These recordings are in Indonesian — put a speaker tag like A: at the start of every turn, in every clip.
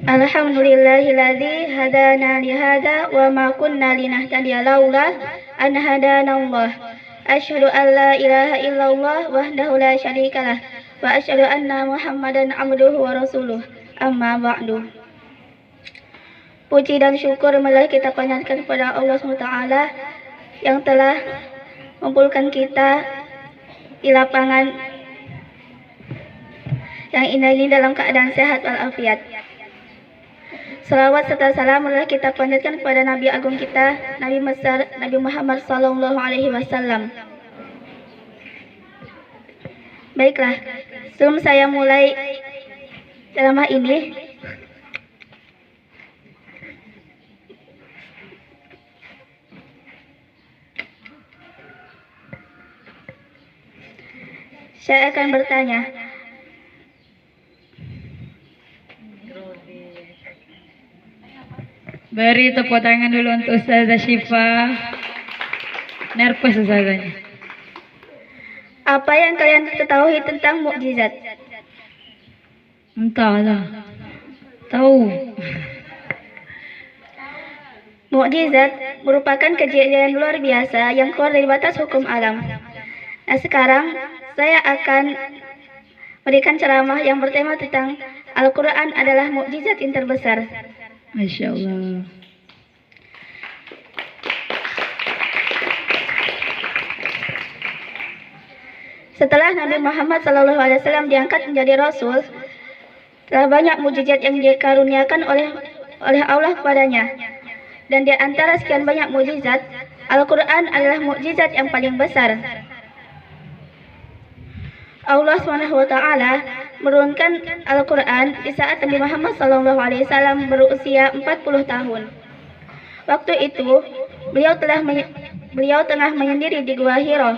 A: Alhamdulillahilladzi hadana li hadza wa ma kunna linahtadiya laula an hadanallah. Asyhadu an la ilaha illallah wahdahu la syarikalah wa asyhadu anna Muhammadan abduhu wa rasuluh. Amma ba'du. Puji dan syukur marilah kita panjatkan kepada Allah SWT yang telah mengumpulkan kita di lapangan yang indah ini dalam keadaan sehat walafiat. Salawat serta salam marilah kita panjatkan kepada Nabi Agung kita, Nabi besar Nabi Muhammad Sallallahu Alaihi Wasallam. Baiklah, sebelum saya mulai ceramah ini, saya akan bertanya.
B: Beri tepuk tangan dulu untuk Ustazah Syifa. Nervous Ustazahnya.
A: Apa yang kalian ketahui tentang mukjizat?
B: Entahlah. Tahu.
A: Mukjizat merupakan kejadian luar biasa yang keluar dari batas hukum alam. Nah, sekarang saya akan memberikan ceramah yang bertema tentang Al-Quran adalah mukjizat yang terbesar.
B: Masya Allah.
A: Setelah Nabi Muhammad SAW diangkat menjadi Rasul, telah banyak mukjizat yang dikaruniakan oleh Allah kepadanya. Dan di antara sekian banyak mukjizat, Al-Quran adalah mukjizat yang paling besar. Allah SWT menurunkan Al-Quran di saat Nabi Muhammad SAW berusia 40 tahun. Waktu itu, beliau tengah menyendiri di Gua Hiro.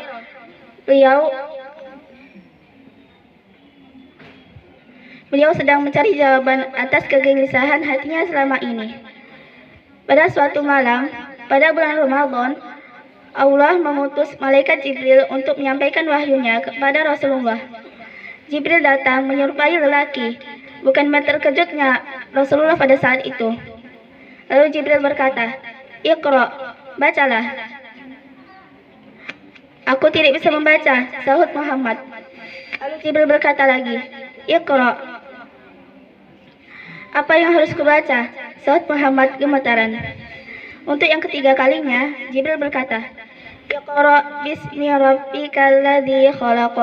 A: Beliau sedang mencari jawaban atas kegelisahan hatinya selama ini. Pada suatu malam, pada bulan Ramadan, Allah mengutus malaikat Jibril untuk menyampaikan wahyunya kepada Rasulullah. Jibril datang menyerupai lelaki. Bukan terkejutnya Rasulullah pada saat itu. Lalu Jibril berkata, "Iqra, bacalah." "Aku tidak bisa membaca," sahut Muhammad. Lalu Jibril berkata lagi, "Iqra." "Apa yang harus kubaca?" sahut Muhammad gemetaran. Untuk yang ketiga kalinya, Jibril berkata, "Iqra bismi rabbikal ladzi khalaq,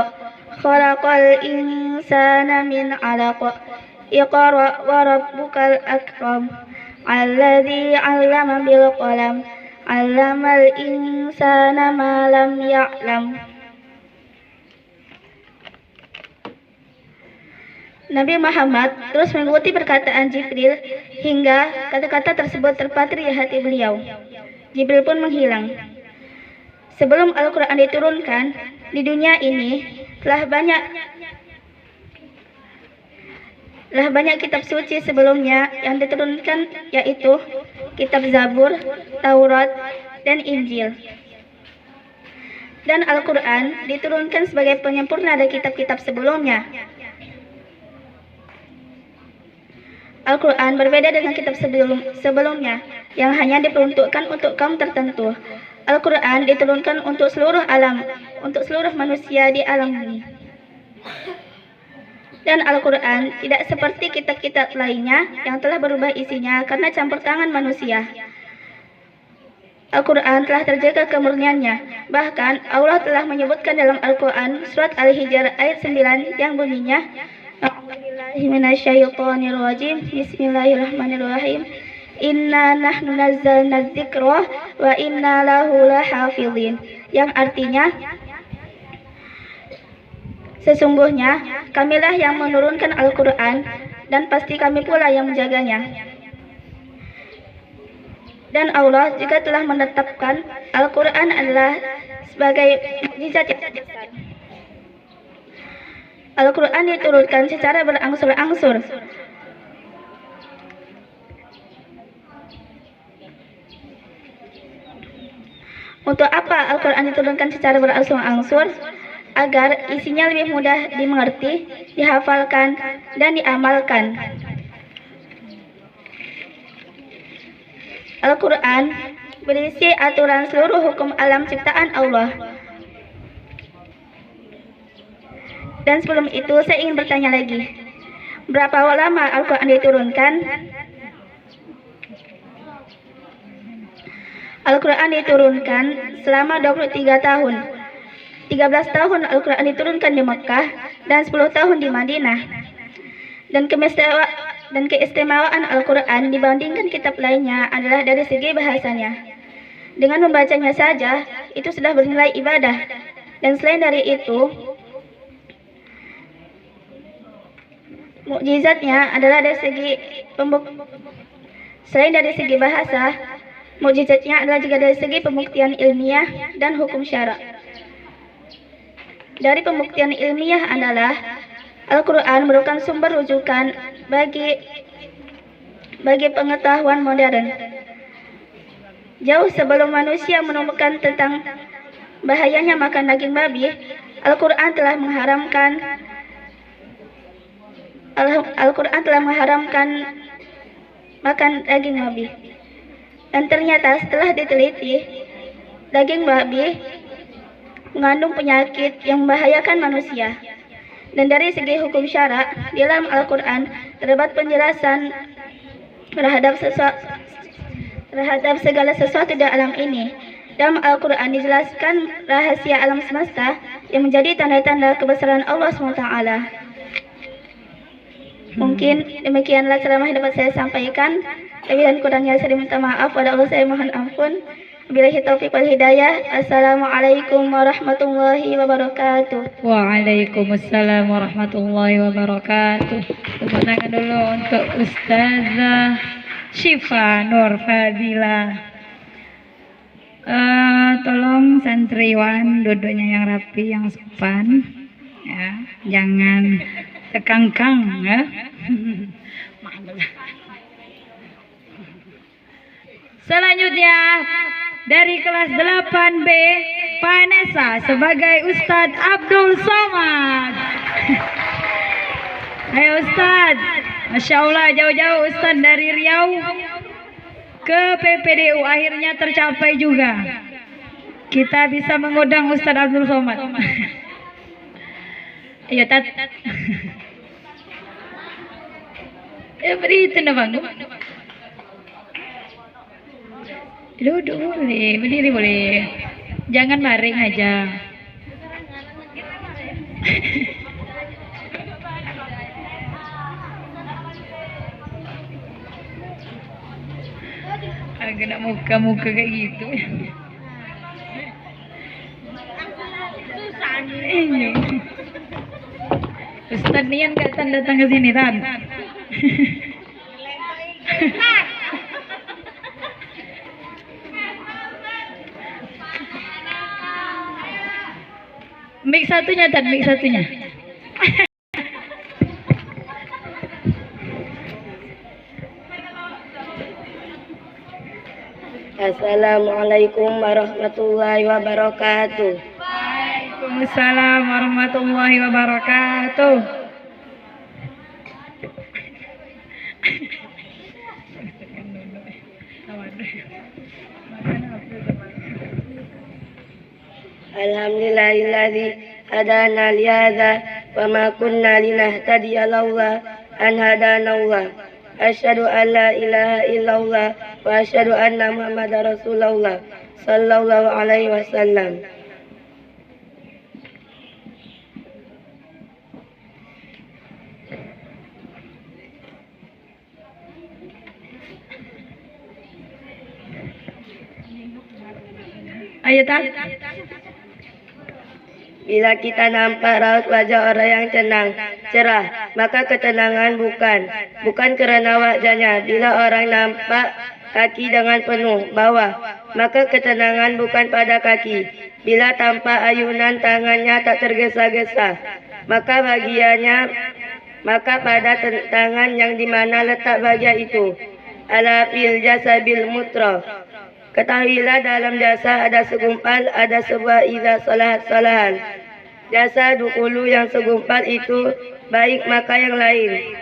A: khalaqal insana min 'alaq, Iqra wa rabbukal akram, alladzi 'allama bil qalam, 'allamal insana ma lam ya'lam." Nabi Muhammad terus mengikuti perkataan Jibril hingga kata-kata tersebut terpatri di hati beliau. Jibril pun menghilang. Sebelum Al-Quran diturunkan, di dunia ini telah banyak kitab suci sebelumnya yang diturunkan, yaitu kitab Zabur, Taurat, dan Injil. Dan Al-Quran diturunkan sebagai penyempurna dari kitab-kitab sebelumnya. Al-Quran berbeda dengan kitab sebelumnya yang hanya diperuntukkan untuk kaum tertentu. Al-Quran diturunkan untuk seluruh alam, untuk seluruh manusia di alam ini. Dan Al-Quran tidak seperti kitab-kitab lainnya yang telah berubah isinya karena campur tangan manusia. Al-Quran telah terjaga kemurniannya. Bahkan Allah telah menyebutkan dalam Al-Quran surat Al-Hijr ayat 9 yang bunyinya, A'udzubillahiminasyaitonirrajim. Bismillahirrahmanirrahim. Inna nahnu nazzalna dzikra wa inna lahu lahafizin. Yang artinya, sesungguhnya kamilah yang menurunkan Al-Quran dan pasti kami pula yang menjaganya. Dan Allah juga telah menetapkan Al-Quran adalah sebagai mukjizat yang besar. Al-Quran diturunkan secara berangsur-angsur. Untuk apa Al-Quran diturunkan secara berangsur-angsur? Agar isinya lebih mudah dimengerti, dihafalkan, dan diamalkan. Al-Quran berisi aturan seluruh hukum alam ciptaan Allah. Dan sebelum itu saya ingin bertanya lagi, berapa lama Al-Quran diturunkan? Al-Quran diturunkan selama 23 tahun. 13 tahun Al-Quran diturunkan di Mekah dan 10 tahun di Madinah. Dan keistimewaan Al-Quran dibandingkan kitab lainnya adalah dari segi bahasanya. Dengan membacanya saja, itu sudah bernilai ibadah. Dan selain dari itu, mukjizatnya adalah dari segi selain dari segi bahasa, mukjizatnya adalah juga dari segi pembuktian ilmiah dan hukum syara. Dari pembuktian ilmiah adalah Al-Quran merupakan sumber rujukan bagi pengetahuan modern. Jauh sebelum manusia menemukan tentang bahayanya makan daging babi, Al-Quran telah mengharamkan makan daging babi. Dan ternyata setelah diteliti, daging babi mengandung penyakit yang membahayakan manusia. Dan dari segi hukum syara, di dalam Al-Quran terdapat penjelasan terhadap segala sesuatu di alam ini. Dalam Al-Quran dijelaskan rahasia alam semesta yang menjadi tanda-tanda kebesaran Allah SWT. Mungkin demikianlah ceramah yang dapat saya sampaikan. Lebih dan kurangnya saya minta maaf, pada Allah saya mohon ampun. Billahi taufiq wal hidayah. Assalamualaikum warahmatullahi wabarakatuh.
B: Waalaikumsalam warahmatullahi wabarakatuh. Tepuk tangan dulu untuk Ustazah Syifa Nur Fadila. Tolong santriwan duduknya yang rapi, yang sopan, ya, jangan tekangkang, ya. Selanjutnya dari kelas 8B, Vanessa sebagai Ustadz Abdul Somad. Ayo Ustadz, Masya Allah jauh-jauh Ustadz dari Riau ke PPDU akhirnya tercapai juga. Kita bisa mengundang Ustadz Abdul Somad. Ayo Tat. Ya beri itu na bang. Duduk boleh, berdiri boleh. Jangan baring aja. Agak nak muka-muka kayak gitu. Ustaz Nian gak datang ke sini, Tan. Mic satunya, Tan, mic satunya.
C: Assalamualaikum warahmatullahi wabarakatuh.
B: Waalaikumsalam warahmatullahi wabarakatuh.
C: Alhamdulillahilladzi hadana lihadza wa ma kunna linahtadiya laula an hadanallah. Asyhadu an la ilaha illallah wa asyhadu anna Muhammadar Rasulullah sallallahu alaihi wasallam.
B: Ayo Tan.
C: Bila kita nampak raut wajah orang yang tenang, cerah, maka ketenangan bukan kerana wajahnya. Bila orang nampak kaki dengan penuh bawah, maka ketenangan bukan pada kaki. Bila tampak ayunan tangannya tak tergesa-gesa, maka pada tangan yang di mana letak bahagia itu. Ala fil jasabil mutra. Ketahuilah dalam jasa ada segumpal, ada sebuah idza salahan. Jasa dulu yang segumpal itu baik maka yang lain.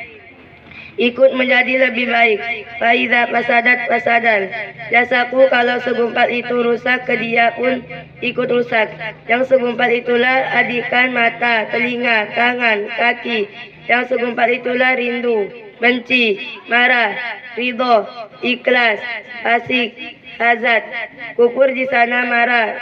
C: ikut menjadi lebih baik. Faiza fasadat fasadan. Jasaku kalau segumpal itu rusak, ke dia pun ikut rusak. Yang segumpal itulah adikan mata, telinga, tangan, kaki. Yang segumpal itulah rindu, benci, marah, ridho, ikhlas, fasik, hazard. Kufur di sana marah,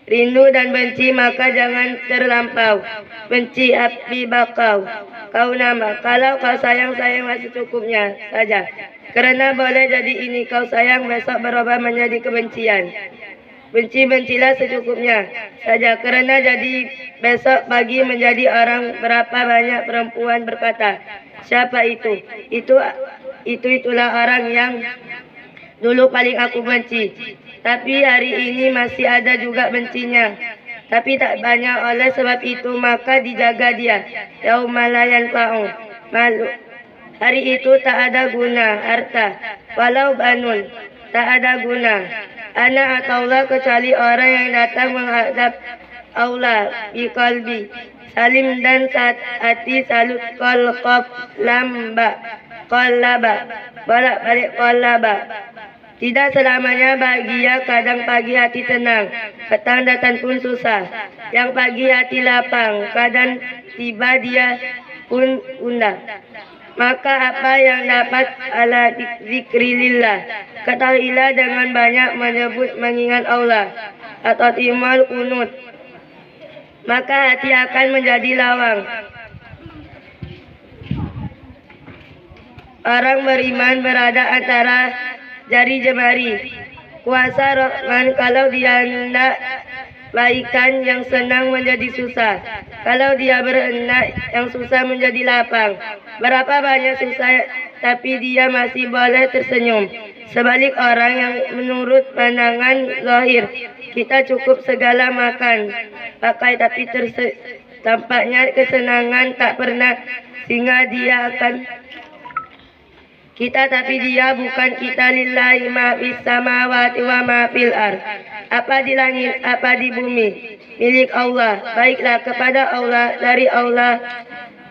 C: rindu dan benci, maka jangan terlampau. Benci api bakau. Kau nama, kalau kau sayang masih cukupnya saja. Karena boleh jadi ini kau sayang, besok berubah menjadi kebencian. Benci-bencilah secukupnya saja, karena jadi besok pagi menjadi orang. Berapa banyak perempuan berkata, siapa itu? Itulah orang yang dulu paling aku benci. Tapi hari ini masih ada juga bencinya. Tapi tak banyak, oleh sebab itu maka dijaga dia. Yaumalayan fa'u malu. Hari itu tak ada guna harta, walau banun, tak ada guna anak atau Allah, kecuali orang yang datang menghadap Allah biqalbi salim dan saat hati salut qalqab lamba qalaba bolak-balik qalaba. Tidak selamanya bahagia, kadang pagi hati tenang, petang datang pun susah. Yang pagi hati lapang, kadang tiba dia pun gundah. Maka apa yang dapat ala zikrilillah, ketahuilah dengan banyak menyebut mengingat Allah, atau timal kunut, maka hati akan menjadi lawang. Orang beriman berada antara jari jemari. Kuasa Rahman kalau dia hendak baikan, yang senang menjadi susah. Kalau dia berhendak yang susah menjadi lapang. Berapa banyak susah tapi dia masih boleh tersenyum. Sebalik orang yang menurut pandangan zahir, kita cukup segala makan, pakai, tapi tampaknya kesenangan tak pernah, sehingga dia akan kita, tapi dia bukan kita. Lillahi ma fis samawati wa ma fil ard. Apa di langit, apa di bumi, milik Allah. Baiklah kepada Allah, dari Allah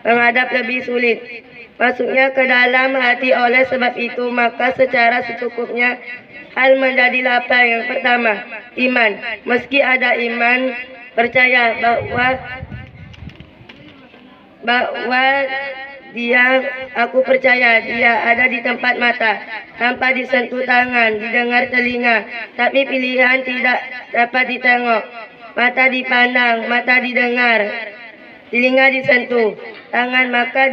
C: menghadap lebih sulit masuknya ke dalam hati. Oleh sebab itu maka secara secukupnya hal menjadi lapang. Yang pertama, iman. Meski ada iman, percaya bahwa aku percaya dia ada di tempat mata, tanpa disentuh tangan, didengar telinga, tapi pilihan tidak dapat ditengok. Mata dipandang, mata didengar, telinga disentuh, tangan, maka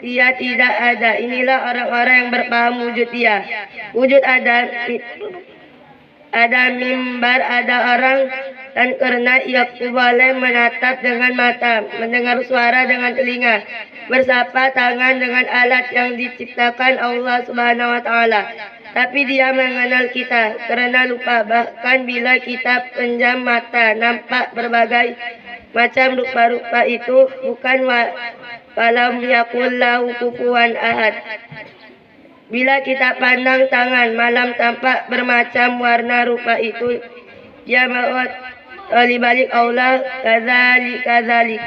C: dia tidak ada. Inilah orang-orang yang berpaham wujud dia. Wujud ada mimbar, ada orang, dan karena ia boleh menatap dengan mata, mendengar suara dengan telinga, bersapa tangan dengan alat yang diciptakan Allah Subhanahu wa Ta'ala. Tapi dia mengenal kita karena lupa. Bahkan bila kita penjam mata, nampak berbagai macam rupa-rupa itu, bukan walam yakul lahu kufuwan ahad. Bila kita pandang tangan malam, tampak bermacam warna rupa itu, dia maut balik Allah kadzalik,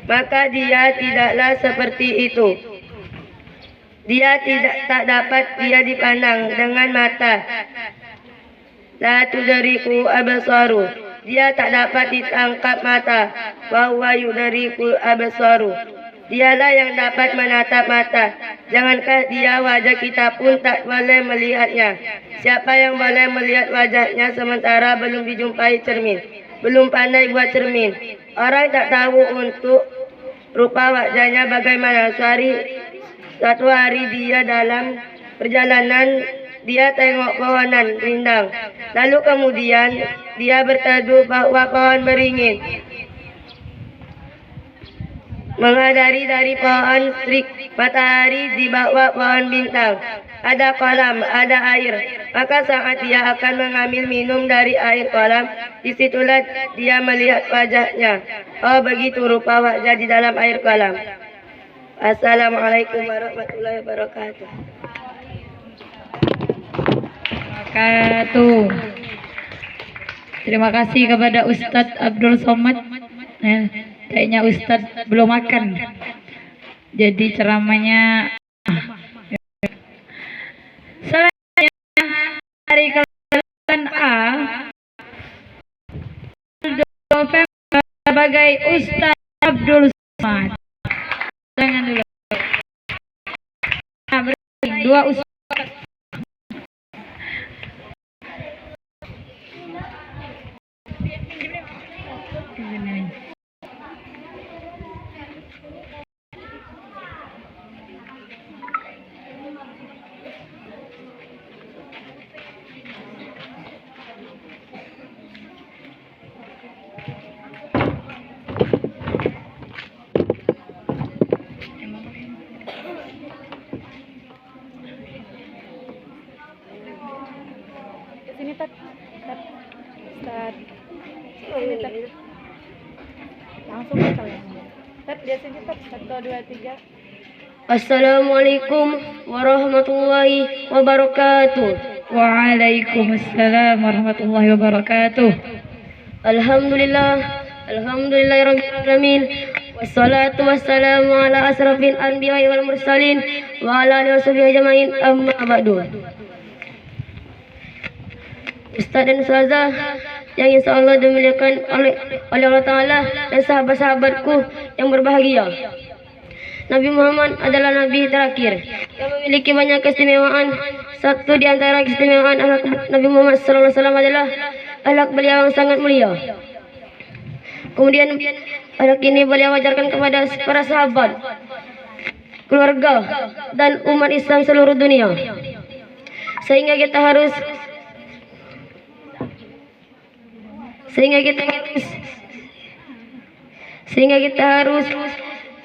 C: maka dia tidaklah seperti itu. Dia tak dapat dia dipandang dengan mata. La tudriku absaru, dia tak dapat ditangkap mata. Wa huwa yudriku absaru, dialah yang dapat menatap mata. Jangankah dia, wajah kita pun tak boleh melihatnya. Siapa yang boleh melihat wajahnya sementara belum dijumpai cermin, belum pandai buat cermin? Orang tak tahu untuk rupa wajahnya bagaimana. Suatu hari dia dalam perjalanan, dia tengok pohonan rindang. Lalu kemudian dia berteduh bahwa pohon beringin menghadari dari pohon strik, matahari di bawah pohon bintang. Ada kolam, ada air. Maka saat dia akan mengambil minum dari air kolam, disitulah dia melihat wajahnya. Oh, begitu rupa wajah di dalam air kolam. Assalamualaikum warahmatullahi wabarakatuh.
B: Terima kasih kepada Ustadz Abdul Somad. Kayaknya Ustadz belum makan. Jadi ceramahnya selanjutnya dari kelas A November sebagai Ustaz Abdul Somad. Jangan dulu. Nah, berarti dua Ustaz.
A: Sini Tat. Langsung ke kalian. Tat, dia sini Tat. 1, 2, 3.
C: Assalamualaikum warahmatullahi wabarakatuh.
B: Waalaikumsalam warahmatullahi wabarakatuh.
C: Alhamdulillahirabbil alamin. Wassalatu wassalamu ala asrafil anbiya'i wal mursalin wa ala alihi washabihi ajmain, amma ba'du. Ustaz dan Ustazah yang insyaallah dimuliakan oleh Allah Ta'ala dan sahabat-sahabatku yang berbahagia. Nabi Muhammad adalah Nabi terakhir yang memiliki banyak keistimewaan. Satu di antara keistimewaan akhlak Nabi Muhammad SAW adalah akhlak beliau yang sangat mulia. Kemudian akhlak ini beliau ajarkan kepada para sahabat, keluarga, dan umat Islam seluruh dunia. Sehingga kita harus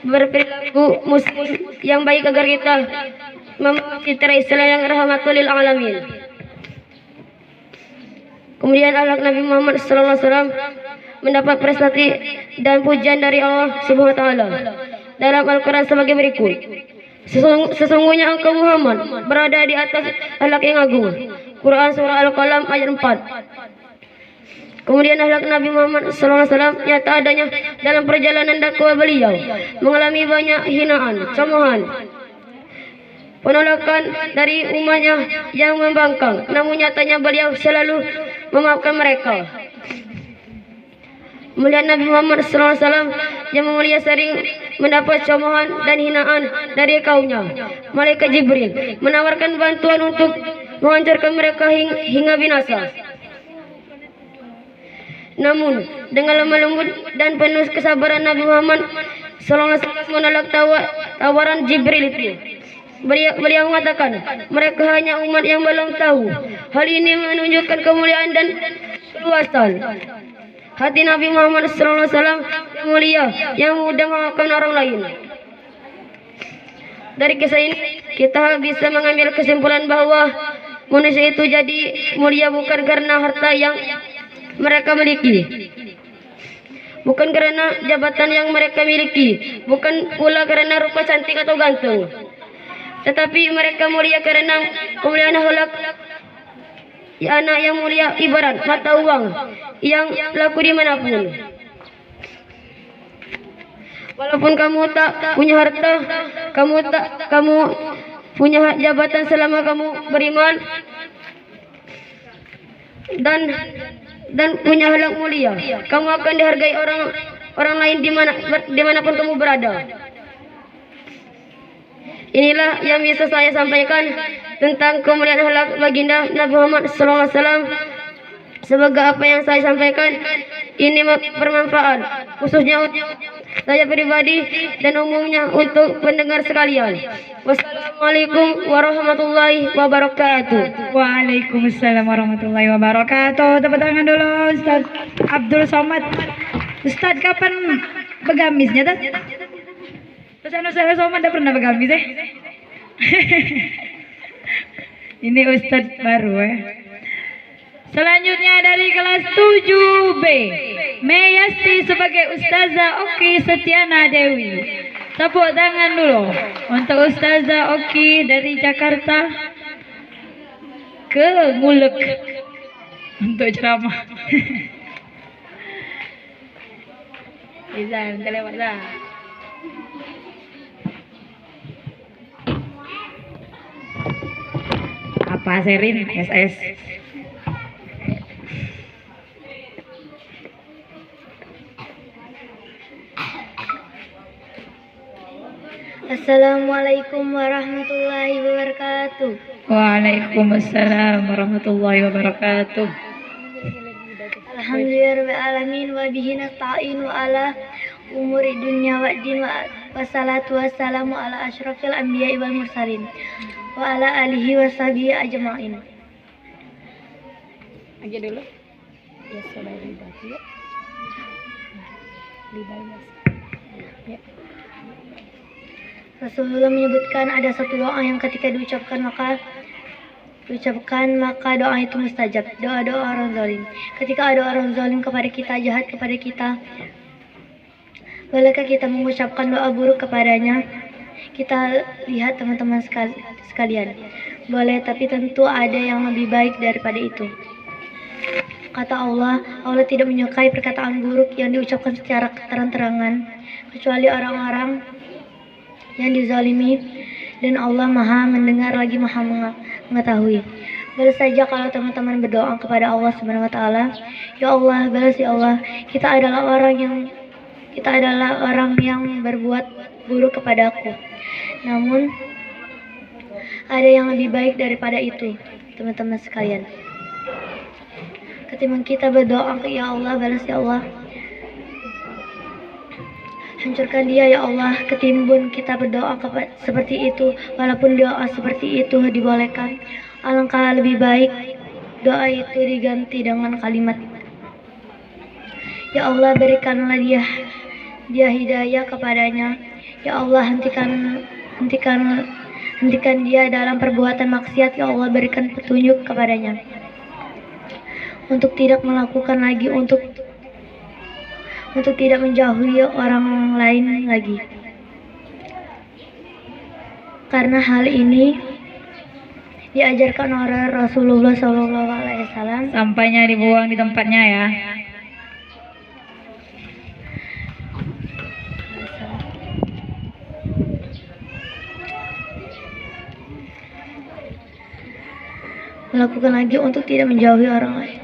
C: berperilaku muslim yang baik agar kita memiliki citra Islam yang rahmatul lil alamin. Kemudian akhlak Nabi Muhammad SAW mendapat prestasi dan pujian dari Allah Subhanahu wa taala dalam Al-Qur'an sebagai berikut. Sesungguhnya engkau Muhammad berada di atas akhlak yang agung. Quran surah Al-Qalam ayat 4. Kemudian akhlak Nabi Muhammad SAW nyata adanya dalam perjalanan dakwah beliau, mengalami banyak hinaan, cemoohan, penolakan dari umatnya yang membangkang. Namun nyatanya beliau selalu memaafkan mereka. Melihat Nabi Muhammad SAW yang mulia sering mendapat cemoohan dan hinaan dari kaumnya, malaikat Jibril menawarkan bantuan untuk menghancurkan mereka hingga binasa. Namun dengan lemah lembut dan penuh kesabaran Nabi Muhammad SAW menolak tawaran Jibril itu. Beliau mengatakan, mereka hanya umat yang belum tahu. Hal ini menunjukkan kemuliaan dan keluasan hati Nabi Muhammad SAW yang mulia, yang mudah memaafkan orang lain. Dari kisah ini kita bisa mengambil kesimpulan bahwa manusia itu jadi mulia bukan karena harta yang mereka miliki, bukan karena jabatan yang mereka miliki, bukan pula karena rupa cantik atau ganteng, tetapi mereka mulia karena kemuliaan akhlak. Anak yang mulia ibarat mata uang yang laku dimanapun. Walaupun kamu tak punya harta, kamu punya jabatan, selama kamu beriman dan punya akhlak mulia, kamu akan dihargai orang lain dimanapun kamu berada. Inilah yang bisa saya sampaikan tentang kemuliaan akhlak baginda Nabi Muhammad SAW. Semoga apa yang saya sampaikan ini bermanfaat, khususnya untuk saya pribadi dan umumnya untuk pendengar sekalian. Wassalamualaikum warahmatullahi wabarakatuh.
B: Waalaikumsalam warahmatullahi wabarakatuh. Tepuk tangan dulu Ustaz Abdul Somad. Ustaz kapan begamisnya Ustaz? Ustaz Somad udah pernah begamis Ini Ustaz baru Selanjutnya dari kelas 7B, Meyasti sebagai Ustazah Oki Setiana Dewi. Tepuk tangan dulu untuk Ustazah Oki dari Jakarta ke Ngulek untuk ceramah. Bisa lewat dah. Pak Serin SS.
A: Assalamualaikum warahmatullahi wabarakatuh.
B: Waalaikumsalam warahmatullahi wabarakatuh.
A: Alhamdulillahirabbil alamin wa bihi nasta'in wa ala umuri dunya waddin wa wassalatu wassalamu ala asyrafil anbiya'i wal mursalin wa ala alihi wa sahbihi ajma'in.
B: Aja dulu. Ya sudah dibagi ya. Ya.
A: Rasulullah menyebutkan ada satu doa yang ketika diucapkan maka doa itu mustajab. Doa orang zalim. Ketika ada orang zalim kepada kita, jahat kepada kita, bolehkah kita mengucapkan doa buruk kepadanya? Kita lihat teman-teman sekalian. Boleh, tapi tentu ada yang lebih baik daripada itu. Kata Allah tidak menyukai perkataan buruk yang diucapkan secara terang-terangan, kecuali orang-orang yang dizalimi, dan Allah maha mendengar lagi maha mengetahui. Balas saja kalau teman-teman berdoa kepada Allah Subhanahu wa taala, ya Allah, balas ya Allah, kita adalah orang yang berbuat buruk kepadaku. Namun ada yang lebih baik daripada itu, teman-teman sekalian. Ketimbang kita berdoa ke ya Allah, balas ya Allah, hancurkan dia ya Allah. Ketimbun kita berdoa seperti itu, walaupun doa seperti itu dibolehkan, alangkah lebih baik doa itu diganti dengan kalimat, ya Allah, berikanlah dia hidayah kepadanya. Ya Allah, hentikan dia dalam perbuatan maksiat. Ya Allah, berikan petunjuk kepadanya untuk tidak melakukan lagi, untuk tidak menjauhi orang lain lagi. Karena hal ini diajarkan oleh Rasulullah SAW.
B: Sampainya dibuang di tempatnya ya.
A: Melakukan lagi untuk tidak menjauhi orang lain.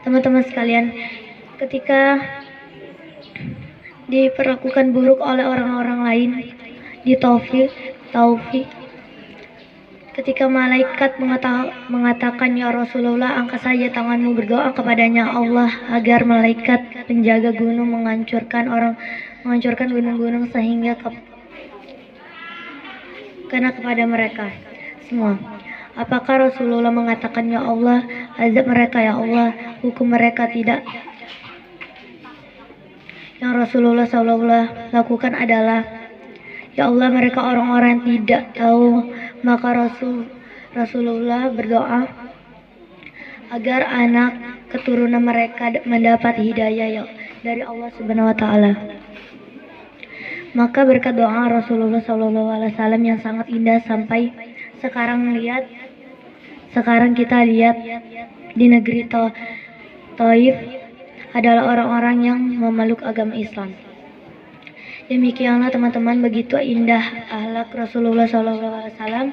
A: Teman-teman sekalian, ketika diperlakukan buruk oleh orang-orang lain, di taufik, ketika malaikat mengatakan, ya Rasulullah, angkat saja tanganmu, berdoa kepadanya Allah agar malaikat penjaga gunung menghancurkan gunung-gunung sehingga kena kepada mereka semua. Apakah Rasulullah mengatakan, ya Allah, azab mereka, ya Allah, hukum mereka? Tidak. Yang Rasulullah SAW lakukan adalah, ya Allah, mereka orang-orang yang tidak tahu. Maka Rasulullah berdoa agar anak keturunan mereka mendapat hidayah dari Allah Subhanahu wa taala. Maka berkat doa Rasulullah SAW yang sangat indah, sampai sekarang kita lihat di negeri Taif adalah orang-orang yang memeluk agama Islam. Demikianlah teman-teman, begitu indah akhlak Rasulullah SAW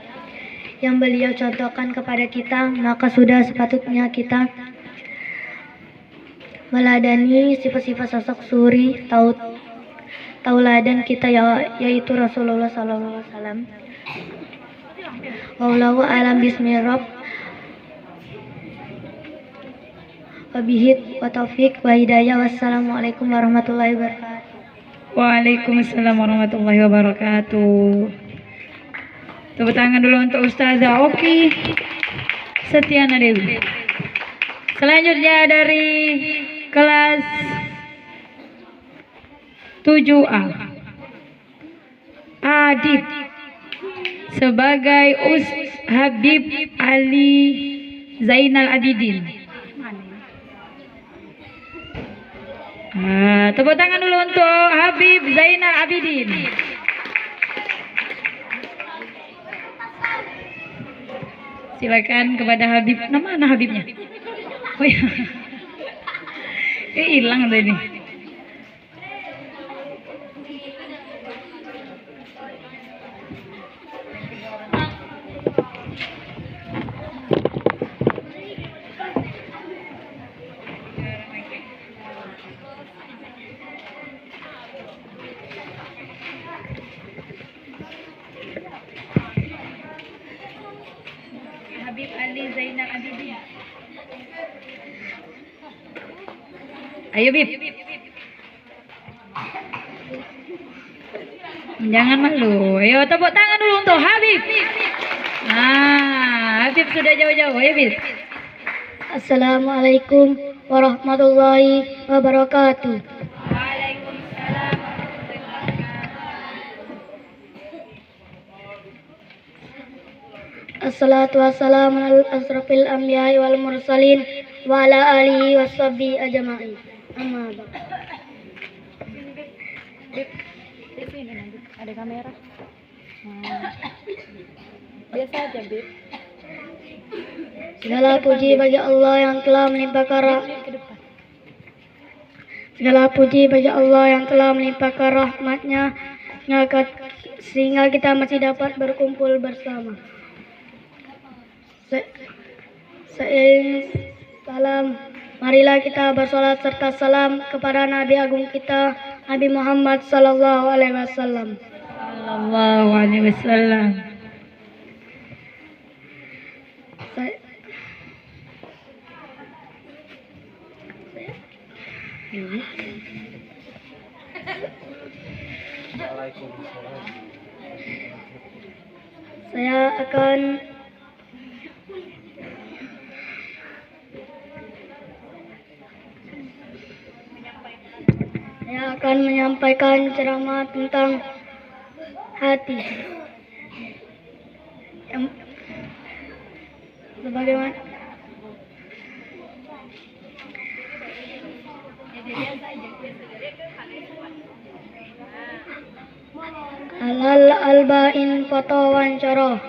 A: yang beliau contohkan kepada kita, maka sudah sepatutnya kita meladani sifat-sifat sosok suri tauladan kita, yaitu Rasulullah SAW. Wallahu a'lam bismillah. Wabihi wa taufiq wa hidayah. Wassalamualaikum warahmatullahi wabarakatuh.
B: Waalaikumsalam warahmatullahi wabarakatuh. Tepuk tangan dulu untuk Ustazah Oki Setiana Dewi. Selanjutnya dari kelas 7A, Adit sebagai Habib Ali Zainal Abidin. Tepuk tangan dulu untuk Habib Zainal Abidin. Silakan kepada Habib. Mana Habibnya? Oh ya, hilang tadi. Ayo Bib. Jangan malu. Ayo tepuk tangan dulu untuk Habib. Nah, Habib sudah jauh-jauh. Ayo Bib.
A: Assalamualaikum warahmatullahi wabarakatuh. Assalatu wassalamu ala asrafil anbiya'i wal mursalin wa ala alihi washabihi ajma'in. Amma ba'd.
B: Ada kamera. Biasa aja, Bib.
A: Segala puji bagi Allah yang telah melimpahkan rahmatnya sehingga kita masih dapat berkumpul bersama. Seiring salam, marilah kita bersolat serta salam kepada Nabi Agung kita, Nabi Muhammad Sallallahu Alaihi Wasallam.
B: Sallallahu Alaihi Wasallam.
A: Saya akan menyampaikan ceramah tentang hati. Sebagaimana halal alba'in foto wancoro.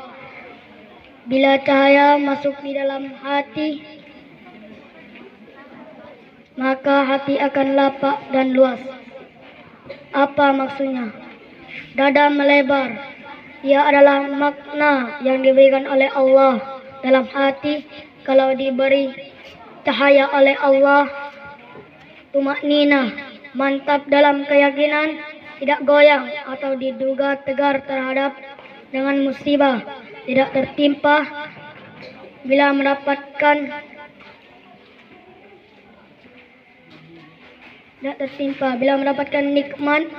A: Bila cahaya masuk di dalam hati, maka hati akan lapang dan luas. Apa maksudnya? Dada melebar. Ia adalah makna yang diberikan oleh Allah dalam hati. Kalau diberi cahaya oleh Allah, tumaknina, mantap dalam keyakinan, tidak goyang atau diduga tegar terhadap dengan musibah, tidak tertimpa bila mendapatkan nikmat,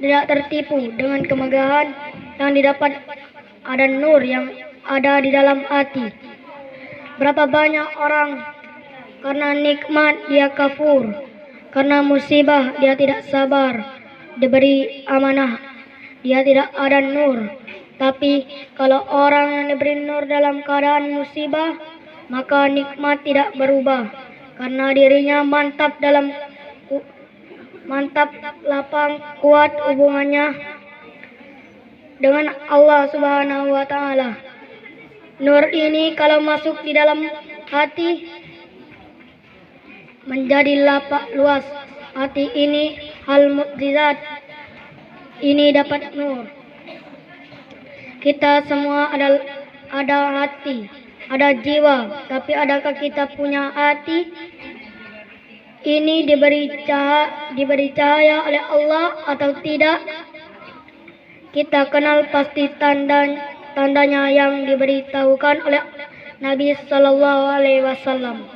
A: tidak tertipu dengan kemegahan yang didapat. Ada nur yang ada di dalam hati. Berapa banyak orang karena nikmat dia kafur, karena musibah dia tidak sabar, diberi amanah dia tidak ada nur. Tapi kalau orang yang diberi nur dalam keadaan musibah, maka nikmat tidak berubah, karena dirinya mantap, lapang, kuat hubungannya dengan Allah Subhanahu wa Ta'ala. Nur ini kalau masuk di dalam hati menjadi lapang luas. Hati ini hal mukjizat. Ini dapat nur. Kita semua ada hati, ada jiwa, tapi adakah kita punya hati? Ini diberi cahaya oleh Allah atau tidak? Kita kenal pasti tandanya yang diberitahukan oleh Nabi Sallallahu Alaihi Wasallam.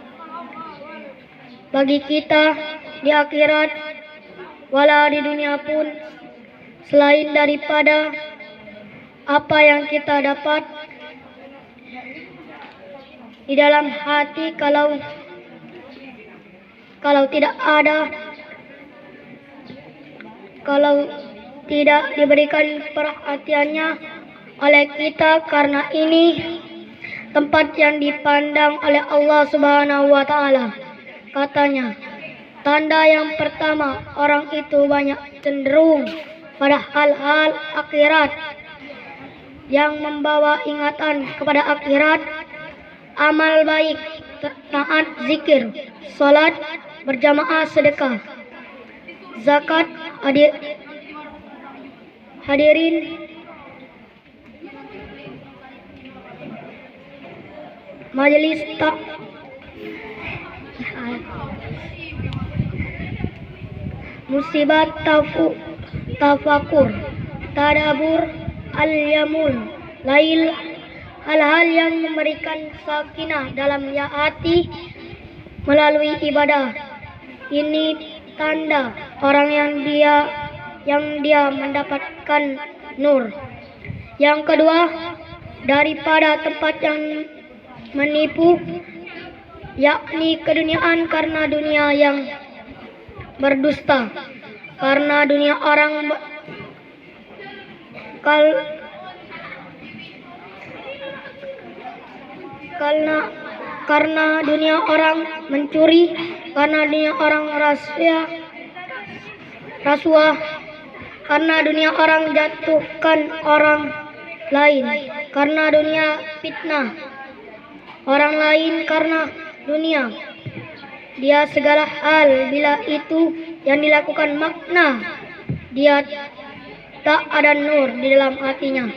A: Bagi kita di akhirat, wala di dunia pun, selain daripada apa yang kita dapat di dalam hati, kalau tidak diberikan perhatiannya oleh kita, karena ini tempat yang dipandang oleh Allah Subhanahu wa Ta'ala. Katanya, tanda yang pertama, orang itu banyak cenderung pada hal-hal akhirat yang membawa ingatan kepada akhirat, amal baik, taat, zikir, salat, berjamaah, sedekah, zakat, hadirin majelis musibat, tafakur, tadabur, al-yamul, lail, hal-hal yang memberikan sakinah dalam hati melalui ibadah. Ini tanda orang yang dia mendapatkan nur. Yang kedua, daripada tempat yang menipu, yakni keduniaan karena dunia yang berdusta, karena dunia orang karena dunia orang mencuri, karena dunia orang rasuah, karena dunia orang jatuhkan orang lain, karena dunia fitnah orang lain, karena dunia dia segala hal. Bila itu yang dilakukan makna, dia tak ada nur di dalam hatinya.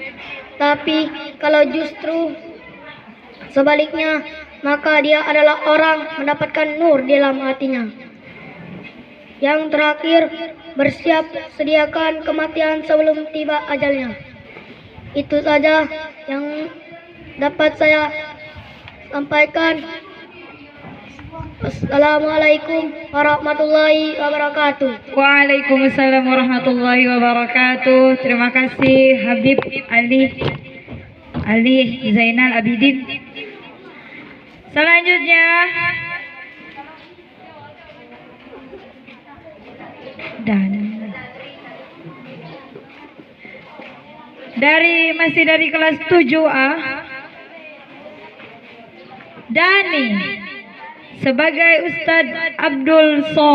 A: Tapi kalau justru sebaliknya, maka dia adalah orang mendapatkan nur di dalam hatinya. Yang terakhir, bersiap sediakan kematian sebelum tiba ajalnya. Itu saja yang dapat saya sampaikan. Assalamualaikum warahmatullahi wabarakatuh.
B: Waalaikumsalam warahmatullahi wabarakatuh. Terima kasih Habib Ali Zainal Abidin. Selanjutnya masih dari kelas 7A, Dani sebagai Ustadz Abdul Som.